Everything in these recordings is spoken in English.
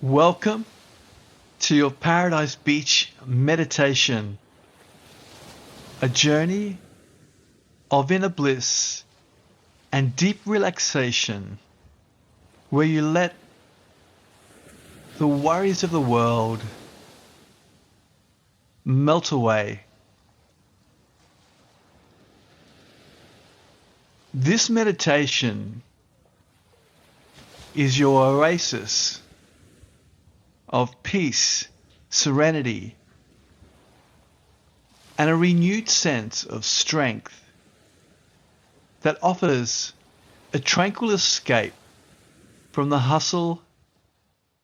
Welcome to your Paradise Beach meditation, a journey of inner bliss and deep relaxation where you let the worries of the world melt away. This meditation is your oasis of peace, serenity, and a renewed sense of strength that offers a tranquil escape from the hustle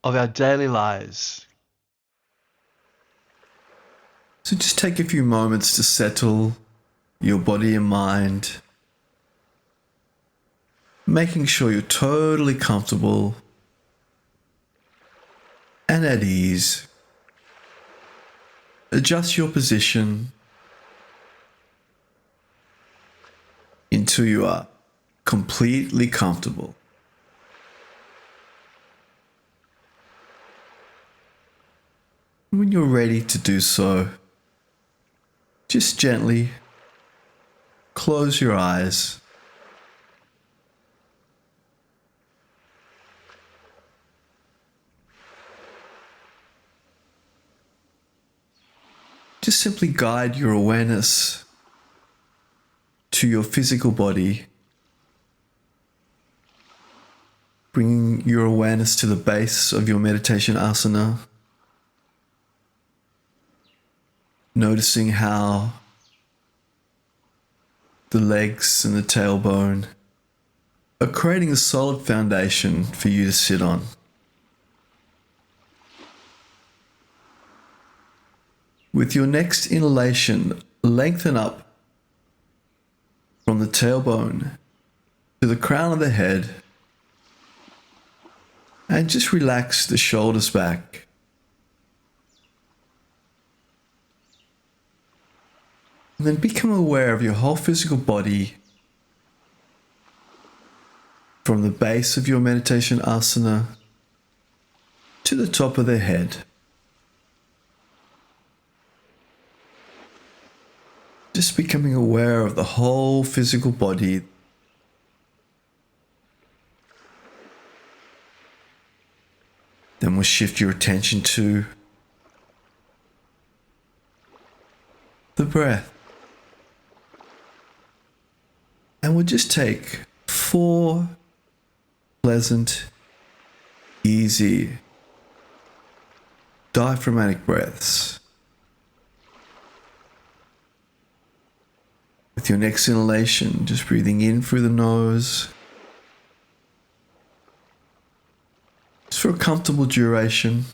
of our daily lives. So just take a few moments to settle your body and mind, making sure you're totally comfortable and at ease. Adjust your position until you are completely comfortable. When you're ready to do so, just gently close your eyes. Just simply guide your awareness to your physical body, bringing your awareness to the base of your meditation asana, noticing how the legs and the tailbone are creating a solid foundation for you to sit on. With your next inhalation, lengthen up from the tailbone to the crown of the head and just relax the shoulders back. And then become aware of your whole physical body from the base of your meditation asana to the top of the head. Just becoming aware of the whole physical body. Then we'll shift your attention to the breath. And we'll just take 4 pleasant, easy, diaphragmatic breaths. With your next inhalation, just breathing in through the nose, just for a comfortable duration,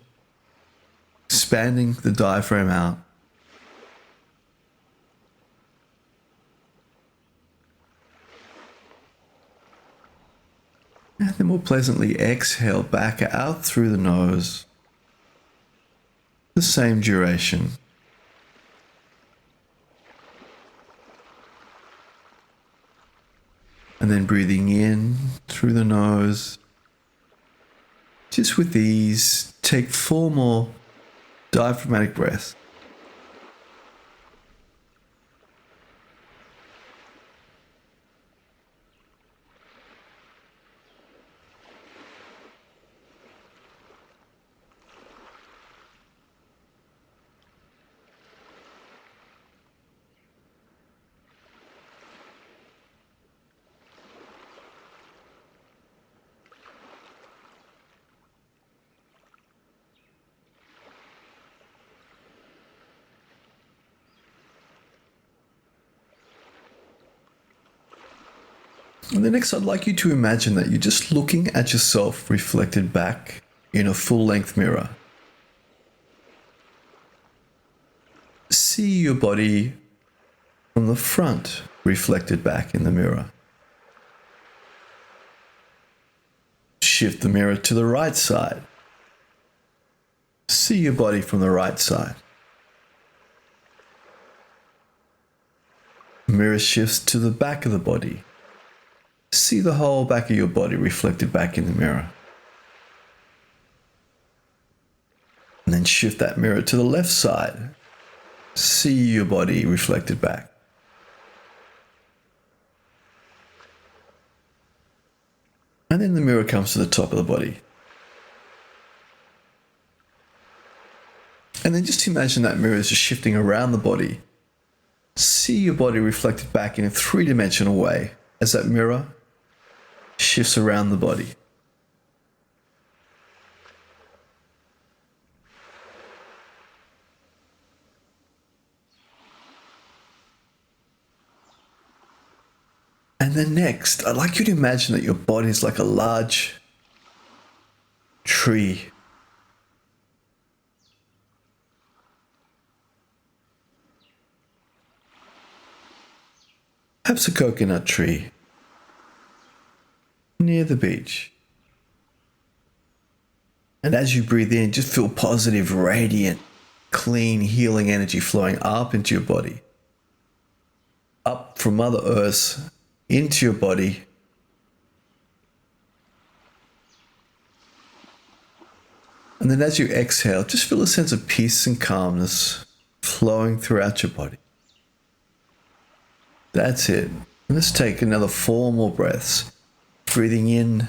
expanding the diaphragm out. And then we'll pleasantly exhale back out through the nose, the same duration. And then breathing in through the nose. Just with ease, take 4 more diaphragmatic breaths. And then next, I'd like you to imagine that you're just looking at yourself reflected back in a full-length mirror. See your body from the front reflected back in the mirror. Shift the mirror to the right side. See your body from the right side. Mirror shifts to the back of the body. See the whole back of your body reflected back in the mirror. and shift that mirror to the left side. See your body reflected back. And then the mirror comes to the top of the body. And then just imagine that mirror is just shifting around the body. See your body reflected back in a three-dimensional way as that mirror shifts around the body. And then next, I'd like you to imagine that your body is like a large tree. Perhaps a coconut tree near the beach. And as you breathe in, just feel positive, radiant, clean, healing energy flowing up into your body. Up from Mother Earth into your body. And then as you exhale, just feel a sense of peace and calmness flowing throughout your body. That's it. Let's take another 4 more breaths. Breathing in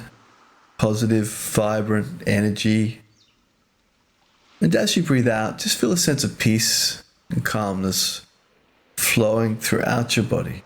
positive, vibrant energy. And as you breathe out, just feel a sense of peace and calmness flowing throughout your body.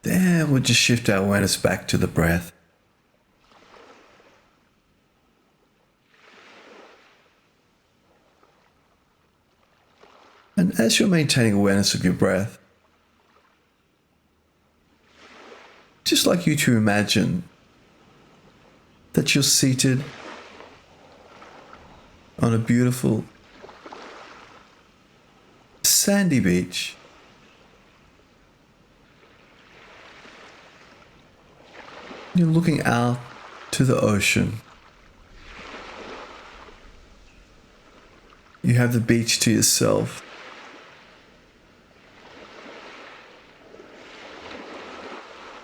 Then we'll just shift our awareness back to the breath. And as you're maintaining awareness of your breath, just like you to imagine that you're seated on a beautiful sandy beach. You're looking out to the ocean. You have the beach to yourself.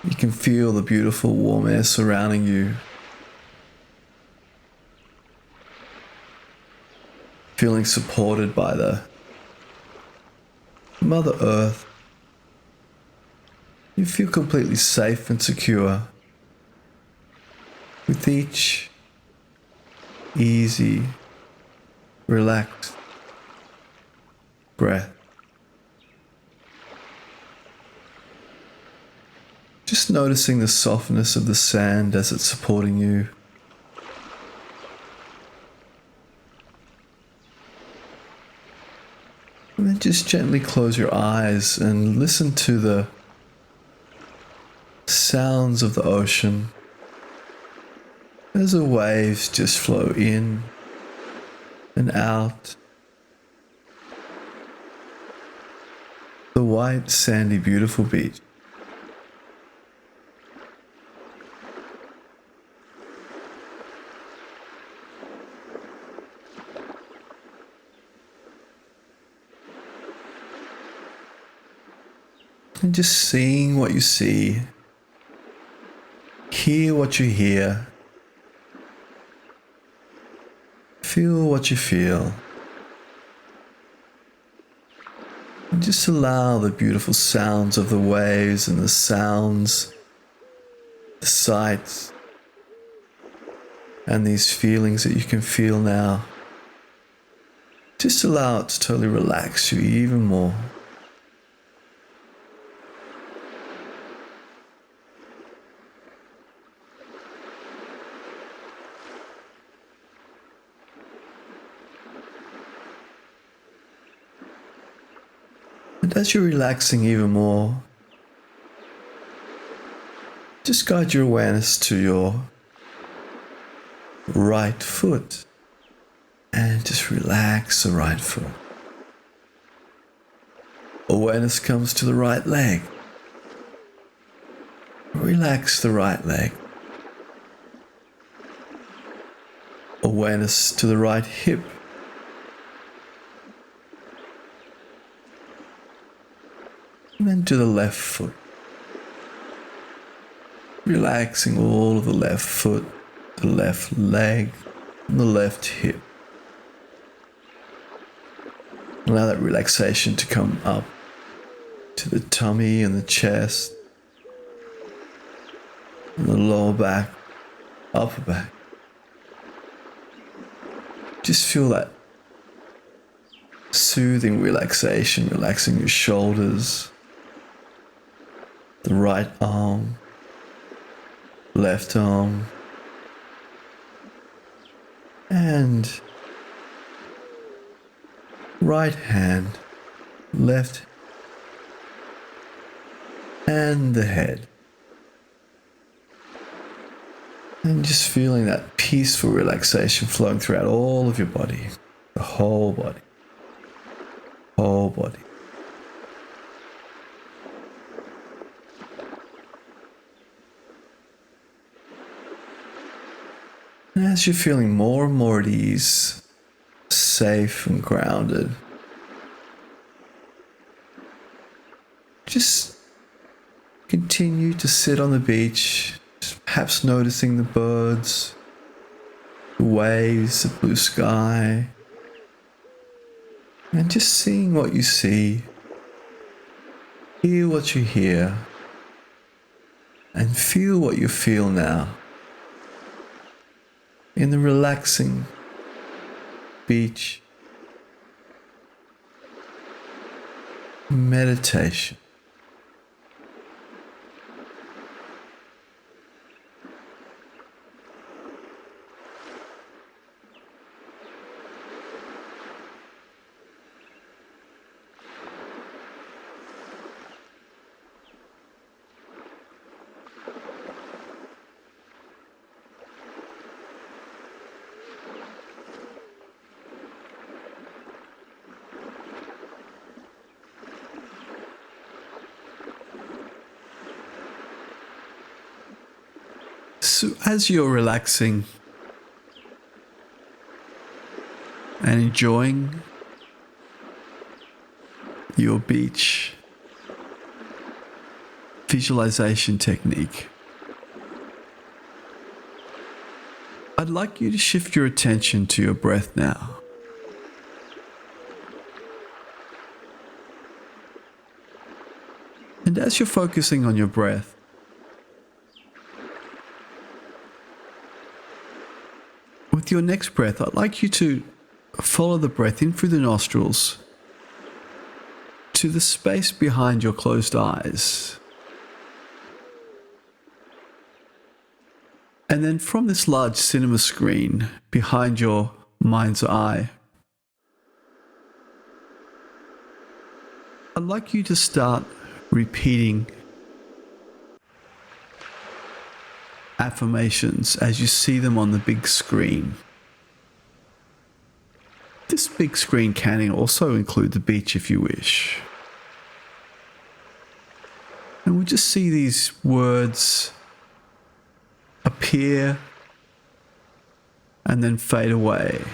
You can feel the beautiful warm air surrounding you. Feeling supported by the Mother Earth. You feel completely safe and secure with each easy, relaxed breath. Just noticing the softness of the sand as it's supporting you. And then just gently close your eyes and listen to the sounds of the ocean as the waves just flow in and out. The white, sandy, beautiful beach. And just seeing what you see, hear what you hear, feel what you feel. And just allow the beautiful sounds of the waves and the sounds, the sights, and these feelings that you can feel now. Just allow it to totally relax you even more. And as you're relaxing even more, just guide your awareness to your right foot and just relax the right foot. Awareness comes to the right leg. Relax the right leg. Awareness to the right hip. And then to the left foot. Relaxing all of the left foot, the left leg, and the left hip. Allow that relaxation to come up to the tummy and the chest, and the lower back, upper back. Just feel that soothing relaxation, relaxing your shoulders, the right arm, left arm, and right hand, left, and the head. And just feeling that peaceful relaxation flowing throughout all of your body, the whole body, whole body. And as you're feeling more and more at ease, safe and grounded, just continue to sit on the beach, perhaps noticing the birds, the waves, the blue sky, and just seeing what you see, hear what you hear, and feel what you feel now in the relaxing beach meditation. So as you're relaxing and enjoying your beach visualization technique, I'd like you to shift your attention to your breath now. And as you're focusing on your breath, with your next breath, I'd like you to follow the breath in through the nostrils to the space behind your closed eyes. And then from this large cinema screen behind your mind's eye, I'd like you to start repeating affirmations as you see them on the big screen. This big screen can also include the beach if you wish. And we just see these words appear and then fade away.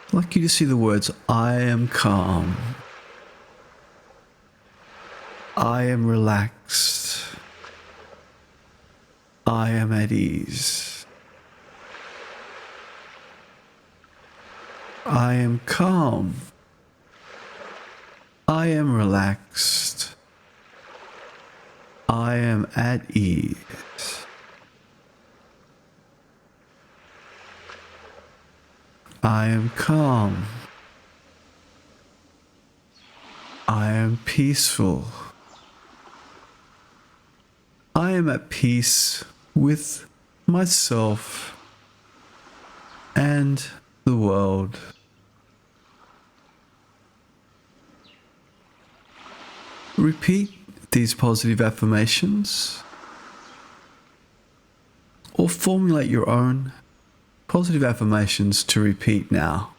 I'd like you to see the words, I am calm. I am relaxed. I am at ease. I am calm. I am relaxed. I am at ease. I am calm. I am peaceful. I am at peace with myself and the world. Repeat these positive affirmations or formulate your own positive affirmations to repeat now.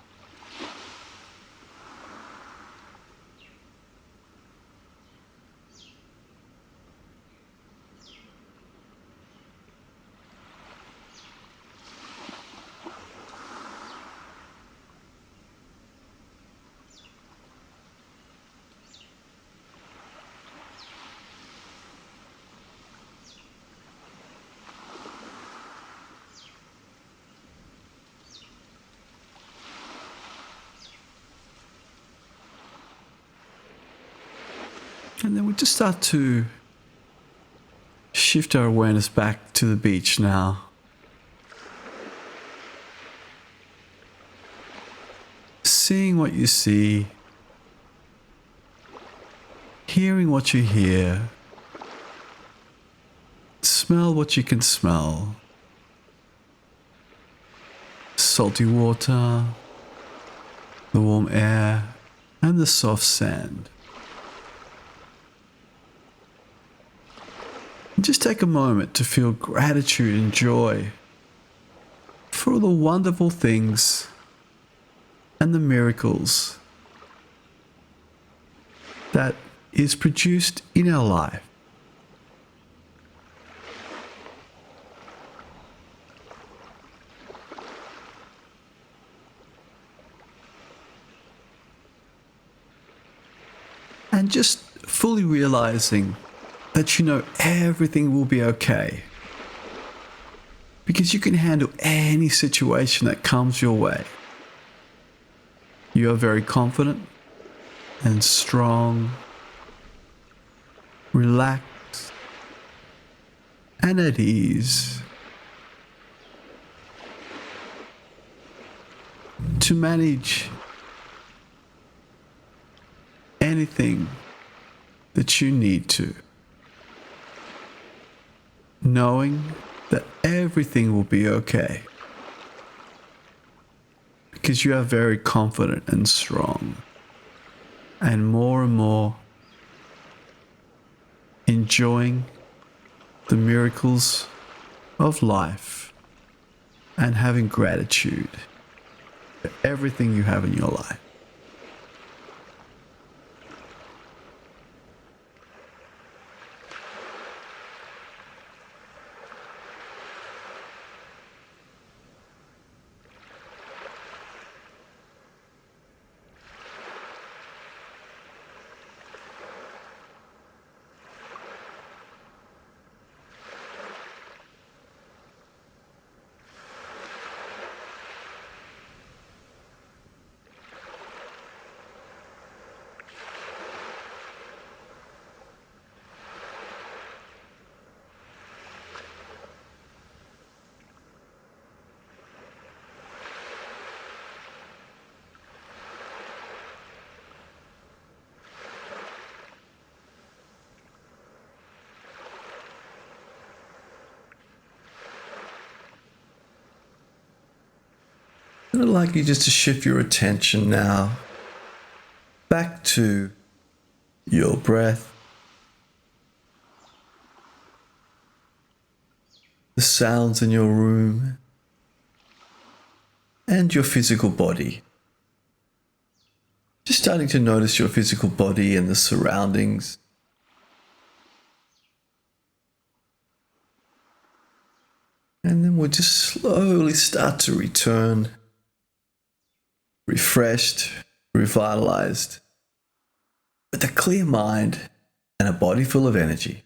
And then we just start to shift our awareness back to the beach now. Seeing what you see, hearing what you hear, smell what you can smell. Salty water, the warm air, and the soft sand. And just take a moment to feel gratitude and joy for all the wonderful things and the miracles that is produced in our life. And just fully realizing that you know everything will be okay. Because you can handle any situation that comes your way. You are very confident and strong, relaxed, and at ease to manage anything that you need to, knowing that everything will be okay because you are very confident and strong, and more enjoying the miracles of life and having gratitude for everything you have in your life. I'd like you just to shift your attention now back to your breath, the sounds in your room, and your physical body. Just starting to notice your physical body and the surroundings. And then we'll just slowly start to return, refreshed, revitalized, with a clear mind and a body full of energy.